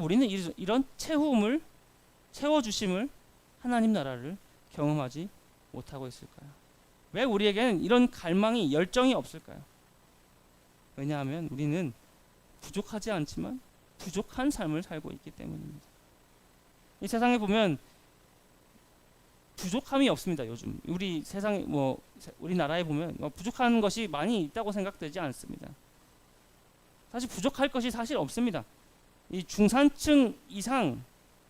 우리는 이런 채워주심을 하나님 나라를 경험하지 못하고 있을까요? 왜 우리에게는 이런 갈망이 열정이 없을까요? 왜냐하면 우리는 부족하지 않지만 부족한 삶을 살고 있기 때문입니다. 이 세상에 보면 부족함이 없습니다. 요즘 우리 세상에 우리나라에 보면 부족한 것이 많이 있다고 생각되지 않습니다. 사실 부족할 것이 사실 없습니다. 이 중산층 이상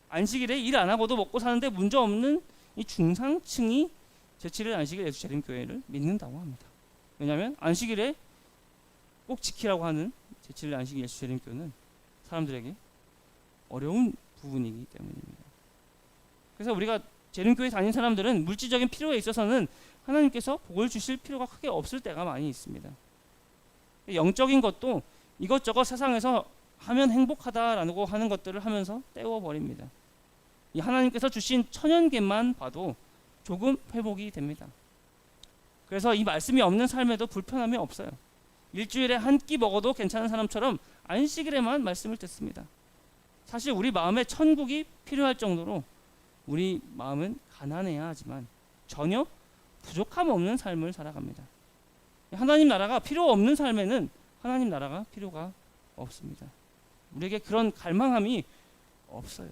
안식일에 일 안 하고도 먹고 사는데 문제 없는 이 중상층이 제7일 안식일 예수 재림교회를 믿는다고 합니다. 왜냐하면 안식일에 꼭 지키라고 하는 제7일 안식일 예수 재림교회는 사람들에게 어려운 부분이기 때문입니다. 그래서 우리가 재림교회 다닌 사람들은 물질적인 필요에 있어서는 하나님께서 복을 주실 필요가 크게 없을 때가 많이 있습니다. 영적인 것도 이것저것 세상에서 하면 행복하다라고 하는 것들을 하면서 때워버립니다. 이 하나님께서 주신 천연계만 봐도 조금 회복이 됩니다. 그래서 이 말씀이 없는 삶에도 불편함이 없어요. 일주일에 한 끼 먹어도 괜찮은 사람처럼 안식일에만 말씀을 듣습니다. 사실 우리 마음에 천국이 필요할 정도로 우리 마음은 가난해야 하지만 전혀 부족함 없는 삶을 살아갑니다. 하나님 나라가 필요 없는 삶에는 하나님 나라가 필요가 없습니다. 우리에게 그런 갈망함이 없어요.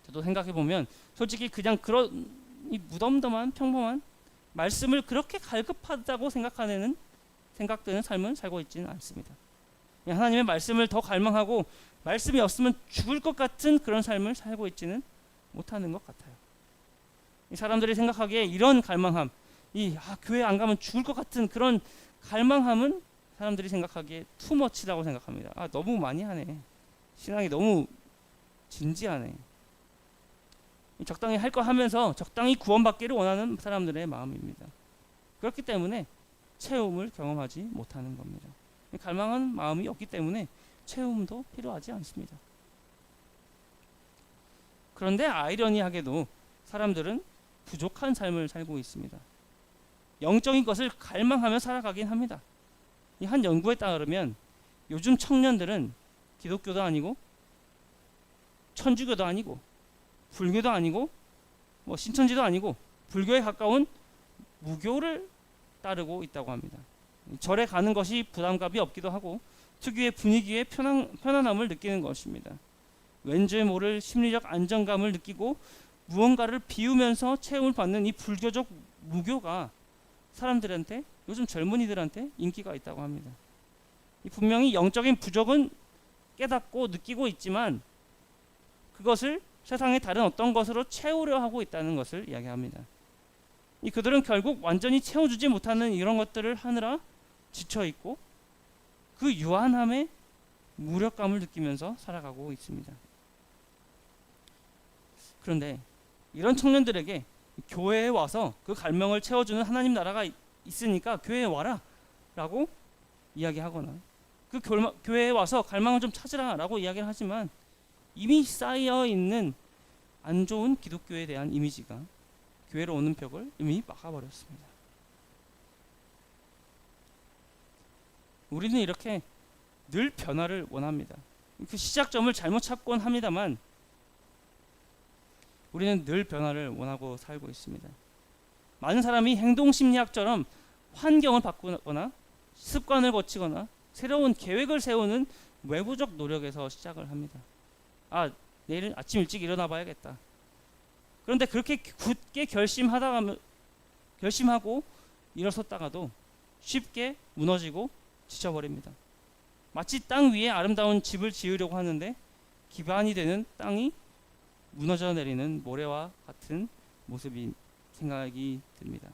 저도 생각해보면 솔직히 그냥 그런 이 무덤덤한 평범한 말씀을 그렇게 갈급하다고 생각되는 삶을 살고 있지는 않습니다. 하나님의 말씀을 더 갈망하고 말씀이 없으면 죽을 것 같은 그런 삶을 살고 있지는 못하는 것 같아요. 이 사람들이 생각하기에 이런 갈망함, 교회 안 가면 죽을 것 같은 그런 갈망함은 사람들이 생각하기에 투머치라고 생각합니다. 너무 많이 하네. 신앙이 너무 진지하네. 적당히 할 거 하면서 적당히 구원받기를 원하는 사람들의 마음입니다. 그렇기 때문에 채움을 경험하지 못하는 겁니다. 갈망하는 마음이 없기 때문에 채움도 필요하지 않습니다. 그런데 아이러니하게도 사람들은 부족한 삶을 살고 있습니다. 영적인 것을 갈망하며 살아가긴 합니다. 한 연구에 따르면 요즘 청년들은 기독교도 아니고 천주교도 아니고 불교도 아니고 신천지도 아니고 불교에 가까운 무교를 따르고 있다고 합니다. 절에 가는 것이 부담감이 없기도 하고 특유의 분위기에 편안함을 느끼는 것입니다. 왠지 모를 심리적 안정감을 느끼고 무언가를 비우면서 체험을 받는 이 불교적 무교가 사람들한테, 요즘 젊은이들한테 인기가 있다고 합니다. 분명히 영적인 부족은 깨닫고 느끼고 있지만 그것을 세상의 다른 어떤 것으로 채우려 하고 있다는 것을 이야기합니다. 그들은 결국 완전히 채워주지 못하는 이런 것들을 하느라 지쳐있고 그 유한함에 무력감을 느끼면서 살아가고 있습니다. 그런데 이런 청년들에게 교회에 와서 그 갈망을 채워주는 하나님 나라가 있으니까 교회에 와라 라고 이야기하거나 그 교회에 와서 갈망을 좀 찾으라 라고 이야기를 하지만 이미 쌓여있는 안 좋은 기독교에 대한 이미지가 교회로 오는 벽을 이미 막아버렸습니다. 우리는 이렇게 늘 변화를 원합니다. 그 시작점을 잘못 찾곤 합니다만 우리는 늘 변화를 원하고 살고 있습니다. 많은 사람이 행동심리학처럼 환경을 바꾸거나 습관을 고치거나 새로운 계획을 세우는 외부적 노력에서 시작을 합니다. 내일 아침 일찍 일어나 봐야겠다. 그런데 그렇게 굳게 결심하고 일어섰다가도 쉽게 무너지고 지쳐버립니다. 마치 땅 위에 아름다운 집을 지으려고 하는데 기반이 되는 땅이 무너져 내리는 모래와 같은 모습이 생각이 듭니다.